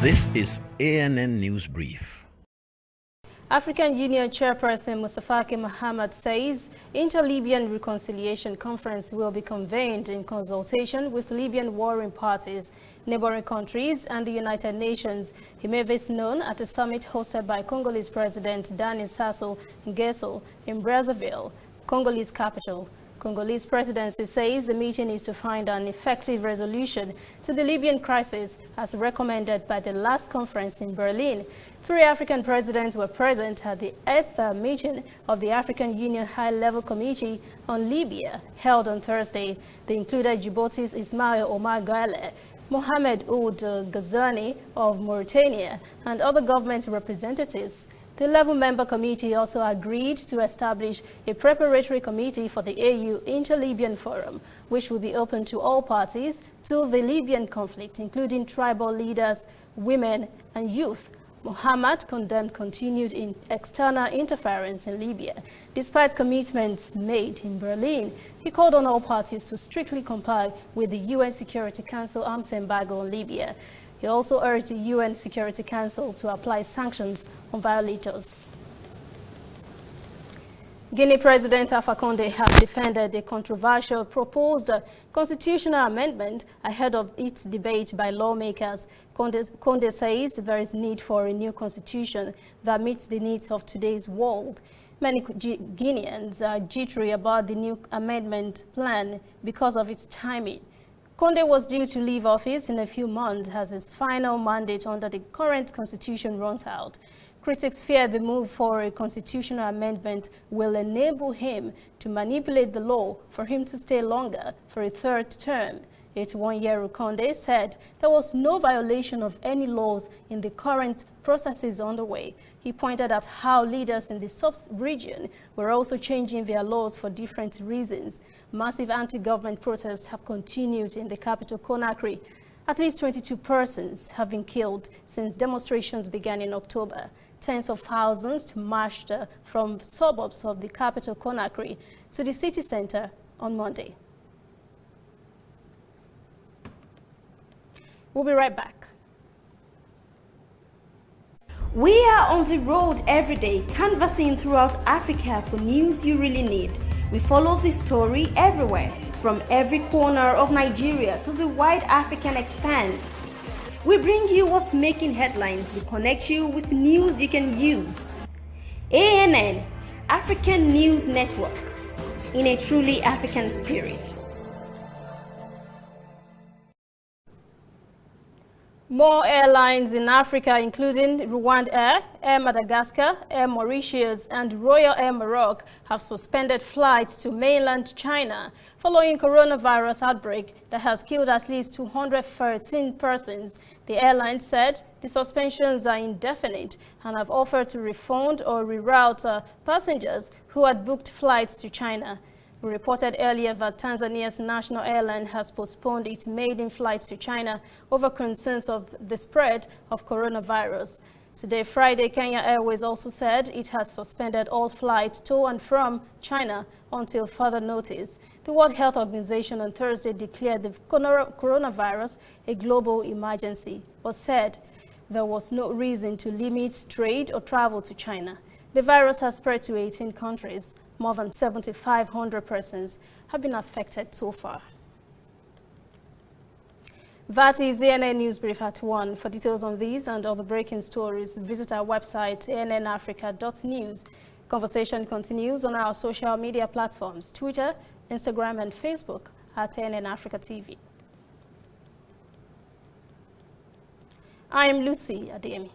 This is ANN News Brief. African Union Chairperson Mustafaki Mohammed says inter-Libyan reconciliation conference will be convened in consultation with Libyan warring parties, neighboring countries and the United Nations. He made this known at a summit hosted by Congolese President Sassou-Nguesso in Brazzaville, Congolese capital. Congolese presidency says the meeting is to find an effective resolution to the Libyan crisis as recommended by the last conference in Berlin. 3 African presidents were present at the 8th meeting of the African Union High-Level Committee on Libya held on Thursday. They included Djibouti's Ismail Omar Guelleh, Mohamed Ould Ghazouani of Mauritania, and other government representatives. The 11-member committee also agreed to establish a preparatory committee for the AU Inter-Libyan Forum, which will be open to all parties to the Libyan conflict, including tribal leaders, women, and youth. Mohammed condemned continued external interference in Libya. Despite commitments made in Berlin, he called on all parties to strictly comply with the UN Security Council arms embargo on Libya. He also urged the UN Security Council to apply sanctions on violators. Guinea President Alpha Condé has defended a controversial proposed constitutional amendment ahead of its debate by lawmakers. Condé says there is need for a new constitution that meets the needs of today's world. Many Guineans are jittery about the new amendment plan because of its timing. Condé was due to leave office in a few months as his final mandate under the current constitution runs out. Critics fear the move for a constitutional amendment will enable him to manipulate the law for him to stay longer for a 3rd term. 81-year-old Condé said there was no violation of any laws in the current processes underway. He pointed out how leaders in the sub-region were also changing their laws for different reasons. Massive anti-government protests have continued in the capital, Conakry. At least 22 persons have been killed since demonstrations began in October. Tens of thousands marched from suburbs of the capital, Conakry, to the city center on Monday. We'll be right back. We are on the road every day, canvassing throughout Africa for news you really need. We follow this story everywhere, from every corner of Nigeria to the wide African expanse. We bring you what's making headlines. We connect you with news you can use. ANN, African News Network, in a truly African spirit. More airlines in Africa, including Rwanda Air, Air Madagascar, Air Mauritius, and Royal Air Maroc, have suspended flights to mainland China following coronavirus outbreak that has killed at least 213 persons. The airlines said the suspensions are indefinite and have offered to refund or reroute passengers who had booked flights to China. We reported earlier that Tanzania's national airline has postponed its maiden flights to China over concerns of the spread of coronavirus. Today, Friday, Kenya Airways also said it has suspended all flights to and from China until further notice. The World Health Organization on Thursday declared the coronavirus a global emergency, but said there was no reason to limit trade or travel to China. The virus has spread to 18 countries. More than 7,500 persons have been affected so far. That is ANN News Brief at 1. For details on these and other breaking stories, visit our website, annafrica.news. Conversation continues on our social media platforms, Twitter, Instagram, and Facebook at ANN Africa TV. I am Lucy Ademi.